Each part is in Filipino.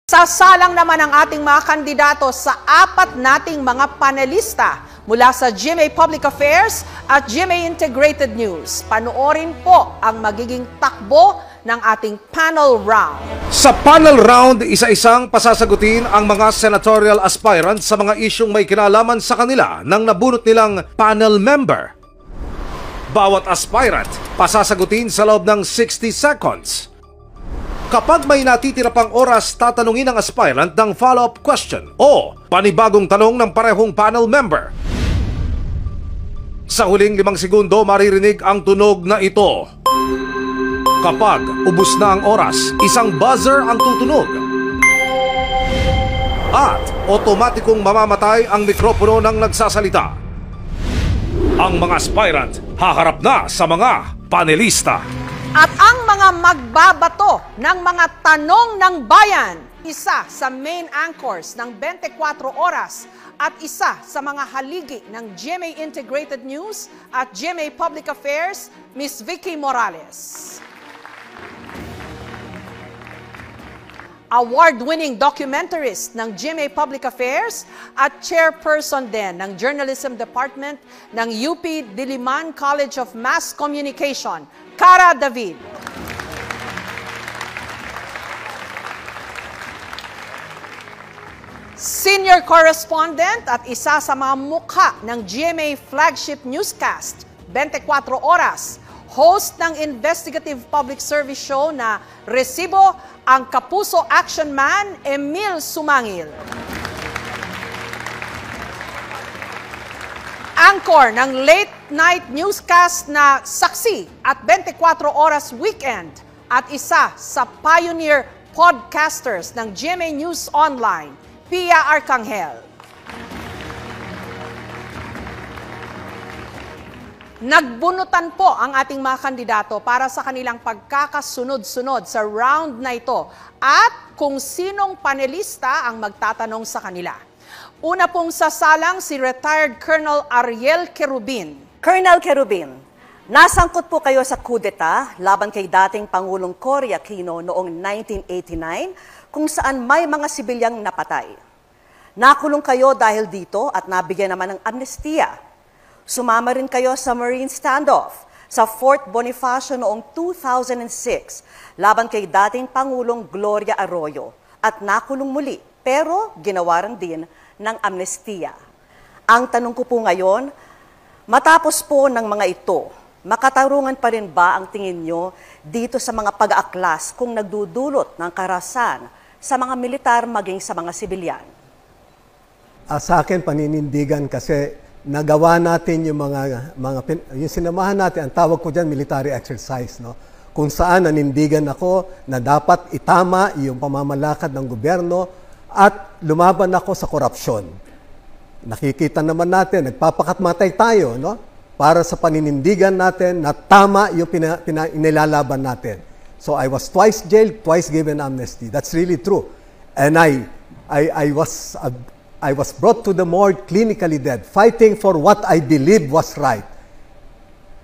Sasalang naman ang ating mga kandidato sa apat nating mga panelista mula sa GMA Public Affairs at GMA Integrated News. Panoorin po ang magiging takbo ng ating panel round. Sa panel round, isa-isang pasasagutin ang mga senatorial aspirants sa mga isyong may kinalaman sa kanila ng nabunot nilang panel member. Bawat aspirant, pasasagutin sa loob ng 60 seconds. Kapag may natitira pang oras, tatanungin ng aspirant ng follow-up question o panibagong tanong ng parehong panel member. Sa huling 5 segundo, maririnig ang tunog na ito. Kapag ubos na ang oras, isang buzzer ang tutunog. At otomatikong mamamatay ang mikropono ng nagsasalita. Ang mga aspirant haharap na sa mga panelista. At ang mga magbabato ng mga tanong ng bayan, isa sa main anchors ng 24 oras at isa sa mga haligi ng GMA Integrated News at GMA Public Affairs, Ms. Vicky Morales. Award-winning documentarist ng GMA Public Affairs at chairperson din ng Journalism Department ng UP Diliman College of Mass Communication, Cara David. Senior correspondent at isa sa mga mukha ng GMA flagship newscast, 24 oras, host ng investigative public service show na Resibo, ang Kapuso Action Man, Emil Sumangil. Anchor ng late night newscast na Saksi at 24 oras weekend at isa sa pioneer podcasters ng GMA News Online, Pia Arcangel. Nagbunutan po ang ating mga kandidato para sa kanilang pagkakasunod-sunod sa round na ito at kung sinong panelista ang magtatanong sa kanila. Una pong sasalang si retired Colonel Ariel Querubin. Colonel Querubin, nasangkot po kayo sa kudeta laban kay dating Pangulong Cory Aquino noong 1989 kung saan may mga sibilyang napatay. Nakulong kayo dahil dito at nabigyan naman ng amnestia. Sumama rin kayo sa Marine standoff sa Fort Bonifacio noong 2006 laban kay dating Pangulong Gloria Arroyo at nakulong muli pero ginawaran din ng amnestia. Ang tanong ko po ngayon, matapos po ng mga ito, makatarungan pa rin ba ang tingin nyo dito sa mga pag-aaklas kung nagdudulot ng karahasan sa mga militar maging sa mga sibilyan? Sa akin, paninindigan kasi nagawa natin yung yung sinamahan natin, ang tawag ko dyan, military exercise, no? Kung saan nanindigan ako na dapat itama yung pamamalakad ng gobyerno at lumaban ako sa korupsyon. Nakikita naman natin, nagpapakatmatay tayo, no? Para sa paninindigan natin na tama yung inilalaban natin. So I was twice jailed, twice given amnesty. That's really true. And I was brought to the morgue clinically dead, fighting for what I believed was right.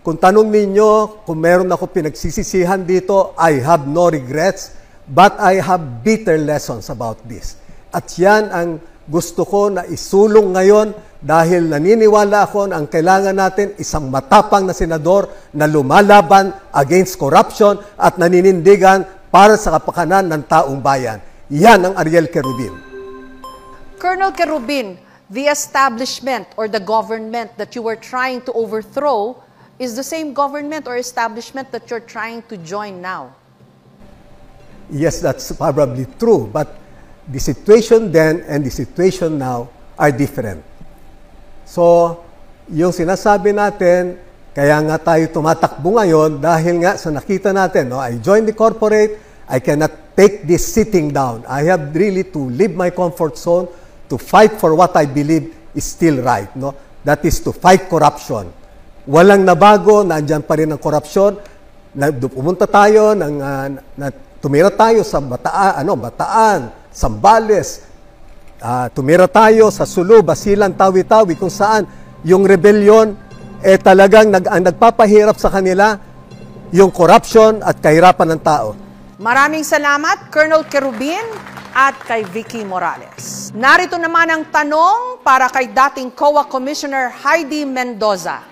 Kung tanong ninyo kung meron ako pinagsisisihan dito, I have no regrets, but I have bitter lessons about this. At yan ang gusto ko na isulong ngayon dahil naniniwala ako na ang kailangan natin isang matapang na senador na lumalaban against corruption at naninindigan para sa kapakanan ng taong bayan. Yan ang Ariel Querubin. Colonel Querubin, the establishment or the government that you were trying to overthrow is the same government or establishment that you're trying to join now. Yes, that's probably true. But the situation then and the situation now are different. So, yung sinasabi natin, kaya nga tayo tumatakbo ngayon dahil nga sa nakita natin, no, I joined the corporate, I cannot take this sitting down. I have really to leave my comfort zone to fight for what I believe is still right. No? That is to fight corruption. Walang nabago, nandiyan pa rin ang korupsyon. Pumunta tayo, tumira tayo sa Bataan, Sambales, tumira tayo sa Sulu, Basilan, Tawi-Tawi, kung saan yung rebellion, talagang ang nagpapahirap sa kanila, yung corruption at kahirapan ng tao. Maraming salamat, Colonel Kerubin at kay Vicky Morales. Narito naman ang tanong para kay dating COA Commissioner Heidi Mendoza.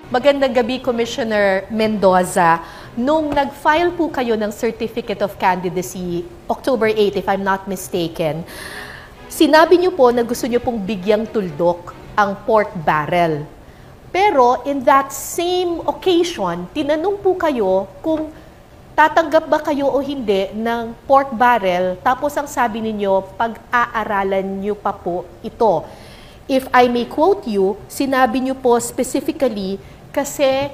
Magandang gabi, Commissioner Mendoza. Nung nag-file po kayo ng Certificate of Candidacy, October 8, if I'm not mistaken, sinabi niyo po na gusto niyo pong bigyang tuldok ang pork barrel. Pero in that same occasion, tinanong po kayo kung tatanggap ba kayo o hindi ng pork barrel, tapos ang sabi ninyo, pag-aaralan niyo pa po ito. If I may quote you, sinabi niyo po specifically kasi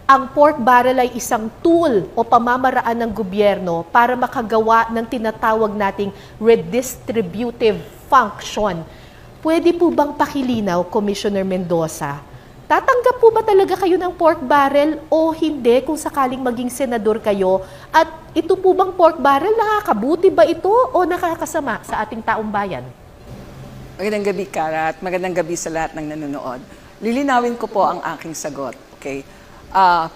ang pork barrel ay isang tool o pamamaraan ng gobyerno para makagawa ng tinatawag nating redistributive function. Pwede po bang pakilinaw, Commissioner Mendoza? Tatanggap po ba talaga kayo ng pork barrel o hindi kung sakaling maging senador kayo? At ito po bang pork barrel, nakakabuti ba ito o nakakasama sa ating taong bayan? Magandang gabi, Kara, at magandang gabi sa lahat ng nanonood. Lilinawin ko po ang aking sagot. Okay?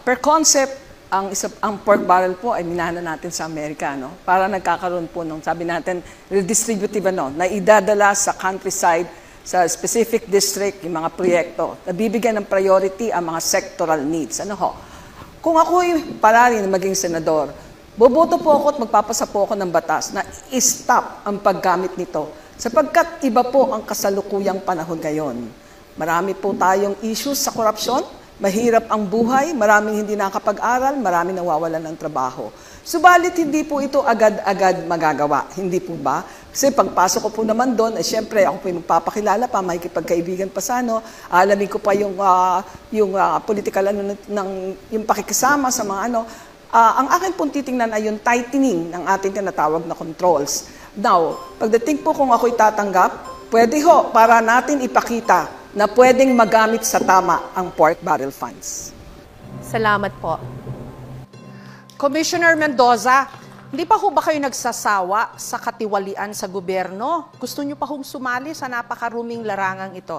Per concept, ang pork barrel po ay minana natin sa Amerika, no? Para nagkakaroon po nung, sabi natin, redistributive, na idadala sa countryside, sa specific district, yung mga proyekto, nabibigyan ng priority ang mga sectoral needs. Ano ho? Kung ako'y palari na maging senador, boboto po ako at magpapasa po ako ng batas na i-stop ang paggamit nito sapagkat iba po ang kasalukuyang panahon ngayon. Marami po tayong issues sa korupsyon, mahirap ang buhay, maraming hindi nakapag-aral, maraming nawawalan ng trabaho. Subalit hindi po ito agad-agad magagawa. Hindi po ba? Kasi pagpasok ko po naman doon, siyempre ako po yung magpapakilala pa, makikipagkaibigan pa sa alamin ko pa yung political yung pakikisama sa mga ang akin pong titingnan ay yung tightening ng ating tinatawag na controls. Now, pagdating po kung ako'y tatanggap, pwede ho para natin ipakita na pwedeng magamit sa tama ang pork barrel funds. Salamat po. Commissioner Mendoza, hindi pa ho ba kayo nagsasawa sa katiwalian sa gobyerno? Gusto niyo pa hong sumali sa napakaruming larangang ito?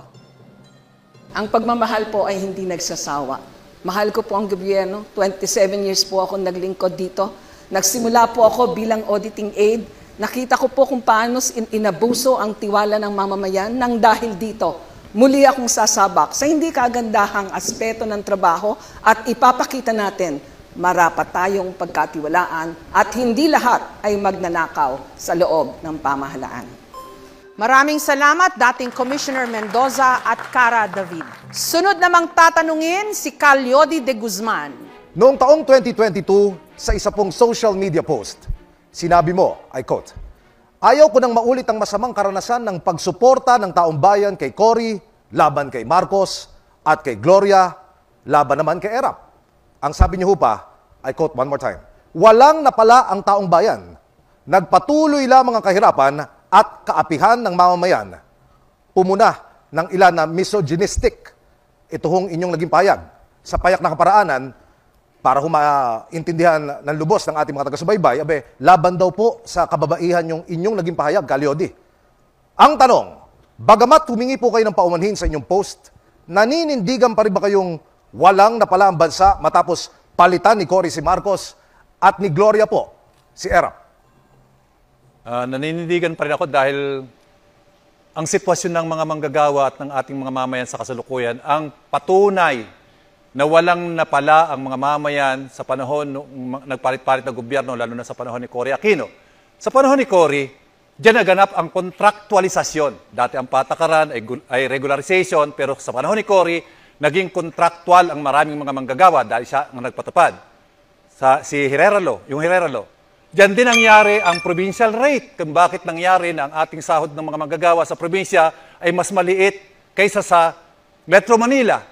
Ang pagmamahal po ay hindi nagsasawa. Mahal ko po ang gobyerno. 27 years po ako naglingkod dito. Nagsimula po ako bilang auditing aide. Nakita ko po kung paano inabuso ang tiwala ng mamamayan nang dahil dito. Muli akong sasabak sa hindi kagandahang aspeto ng trabaho at ipapakita natin marapat tayong pagkatiwalaan at hindi lahat ay magnanakaw sa loob ng pamahalaan. Maraming salamat, dating Commissioner Mendoza at Cara David. Sunod namang tatanungin si Calyodi de Guzman. Noong taong 2022, sa isa pong social media post, sinabi mo, I quote, "Ayaw ko nang maulit ang masamang karanasan ng pagsuporta ng taong bayan kay Cory, laban kay Marcos, at kay Gloria, laban naman kay Erap." Ang sabi niyo pa, I quote one more time, "Walang napala ang taong bayan. Nagpatuloy lamang ang kahirapan at kaapihan ng mamamayan. Pumuna ng ilan na misogynistic." Ito hong inyong naging payag sa payak na kaparaanan para humaintindihan ng lubos ng ating mga taga-subaybay, laban daw po sa kababaihan yung inyong naging pahayag, Calyodi. Ang tanong, bagamat humingi po kayo ng paumanhin sa inyong post, naninindigan pa rin ba kayong walang napala ang bansa matapos palitan ni Cory si Marcos at ni Gloria po si Erap? Naninindigan pa rin ako dahil ang sitwasyon ng mga manggagawa at ng ating mga mamayan sa kasalukuyan ang patunay na walang napala ang mga mamayan sa panahon nung nagpalit-palit na gobyerno, lalo na sa panahon ni Cory Aquino. Sa panahon ni Cory, diyan naganap ang kontraktualisasyon. Dati ang patakaran ay regularization, pero sa panahon ni Cory, naging kontraktual ang maraming mga manggagawa dahil siya ang nagpatupad. Si Herrera Law, yung Herrera Law. Diyan din nangyari ang provincial rate. Kung bakit nangyari na ang ating sahod ng mga manggagawa sa probinsya ay mas maliit kaysa sa Metro Manila.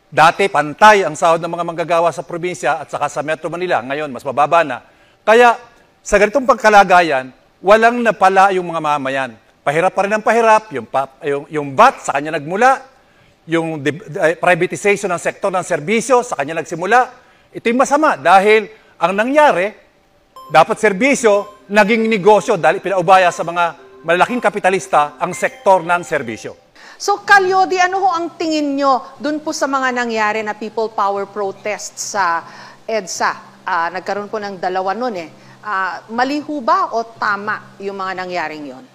Dati pantay ang sahod ng mga manggagawa sa probinsya at saka sa Metro Manila. Ngayon, mas mababa na. Kaya sa ganitong pagkalagayan, walang napala yung mga mamayan. Pahirap pa rin ang pahirap, yung VAT sa kanya nagmula, yung privatization ng sektor ng serbisyo sa kanya nagsimula. Ito'y masama dahil ang nangyari, dapat serbisyo, naging negosyo dahil pinaubaya sa mga malalaking kapitalista ang sektor ng serbisyo. So, Calyodi, ano ho ang tingin nyo dun po sa mga nangyari na people power protests sa EDSA? Nagkaroon po ng dalawa nun Mali ho ba o tama yung mga nangyaring yon?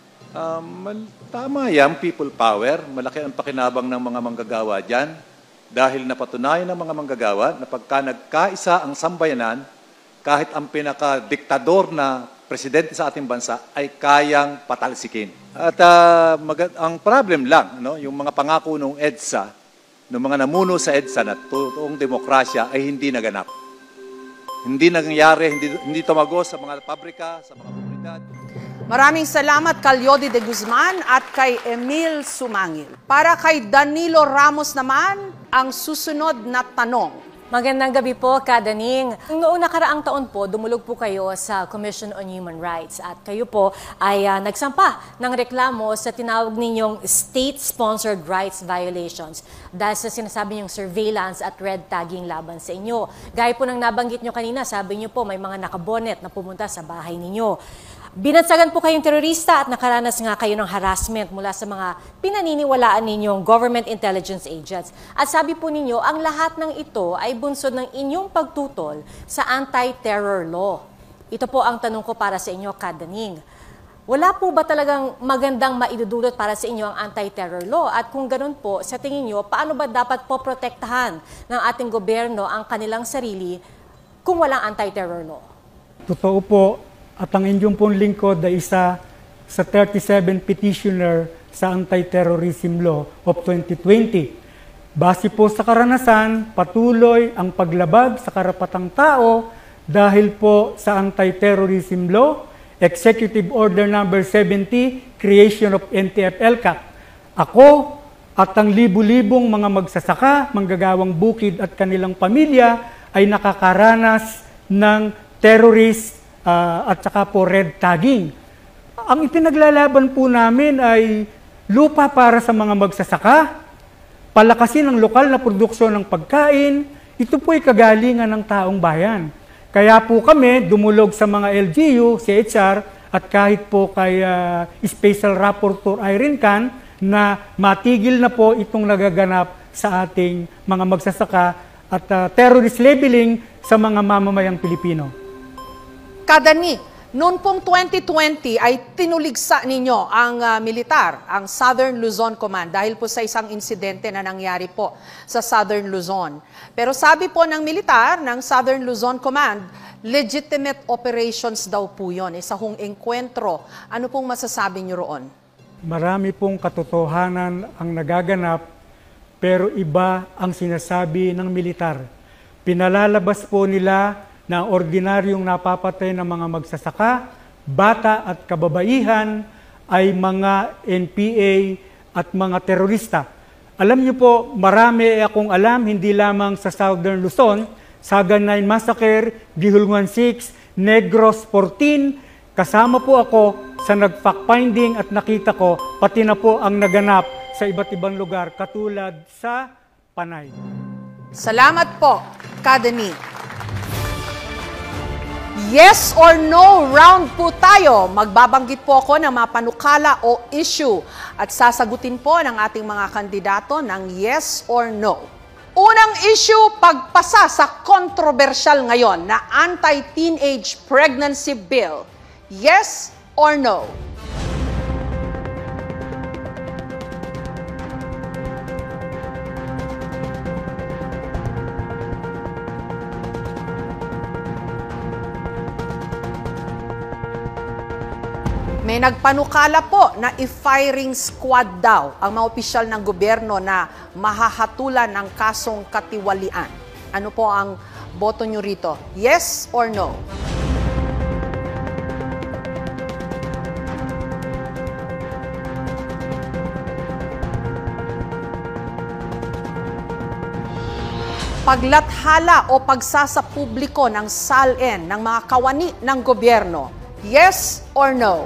Tama yan, people power. Malaki ang pakinabang ng mga manggagawa dyan dahil napatunayan ng mga manggagawa na pagka nagkaisa ang sambayanan, kahit ang pinaka-diktador na presidente sa ating bansa ay kayang patalsikin. At ang problem lang, no, yung mga pangako ng EDSA, ng mga namuno sa EDSA na totoong demokrasya ay hindi naganap. Hindi nangyari, hindi tumago sa mga pabrika, sa mga komunidad. Maraming salamat Calyodi de Guzman at kay Emil Sumangil. Para kay Danilo Ramos naman, ang susunod na tanong. Magandang gabi po, Kadaning. Noong nakaraang taon po, dumulog po kayo sa Commission on Human Rights at kayo po ay nagsampa ng reklamo sa tinawag ninyong state-sponsored rights violations dahil sa sinasabi niyong surveillance at red tagging laban sa inyo. Gaya po ng nabanggit niyo kanina, sabi niyo po may mga nakabonet na pumunta sa bahay ninyo. Binansagan po kayong terorista at nakaranas nga kayo ng harassment mula sa mga pinaniniwalaan ninyong government intelligence agents. At sabi po ninyo, ang lahat ng ito ay bunsod ng inyong pagtutol sa anti-terror law. Ito po ang tanong ko para sa inyo, Kadaning. Wala po ba talagang magandang maidudulot para sa inyo ang anti-terror law? At kung ganun po, sa tingin nyo, paano ba dapat poprotektahan ng ating gobyerno ang kanilang sarili kung walang anti-terror law? Totoo po. At ang inyong pong lingkod ay isa sa 37 petitioner sa Anti-Terrorism Law of 2020. Base po sa karanasan, patuloy ang paglabag sa karapatang tao dahil po sa Anti-Terrorism Law, Executive Order Number 70, Creation of NTF-ELCAC. Ako at ang libu-libong mga magsasaka, manggagawang bukid at kanilang pamilya ay nakakaranas ng terrorist at saka po red tagging. Ang ipinaglalaban po namin ay lupa para sa mga magsasaka, palakasin ang lokal na produksyon ng pagkain, ito po ay kagalingan ng taong bayan. Kaya po kami dumulog sa mga LGU, CHR, at kahit po kay Special Rapporteur Irene Can na matigil na po itong nagaganap sa ating mga magsasaka at terrorist labeling sa mga mamamayang Pilipino. Kadani, noon pong 2020 ay tinuligsa ninyo ang militar, ang Southern Luzon Command dahil po sa isang insidente na nangyari po sa Southern Luzon. Pero sabi po ng militar, ng Southern Luzon Command, legitimate operations daw po yun, isa hong enkwentro. Ano pong masasabi niyo roon? Marami pong katotohanan ang nagaganap, pero iba ang sinasabi ng militar. Pinalalabas po nila na ordinaryong napapatay ng mga magsasaka, bata at kababaihan ay mga NPA at mga terorista. Alam niyo po, marami akong alam, hindi lamang sa Southern Luzon, Sagan 9 Massacre, Gihulngan 6, Negros 14, kasama po ako sa nag-fact-finding at nakita ko, pati na po ang naganap sa iba't ibang lugar, katulad sa Panay. Salamat po, Kadani. Yes or no round po tayo. Magbabanggit po ako ng mga panukala o issue at sasagutin po ng ating mga kandidato ng yes or no. Unang issue, pagpasa sa kontrobersyal ngayon na anti-teenage pregnancy bill. Yes or no? May nagpanukala po na i-firing squad daw ang mga opisyal ng gobyerno na mahahatulan ng kasong katiwalian. Ano po ang boto nyo rito? Yes or no? Paglathala o pagsasapubliko ng SALN ng mga kawani ng gobyerno. Yes or no?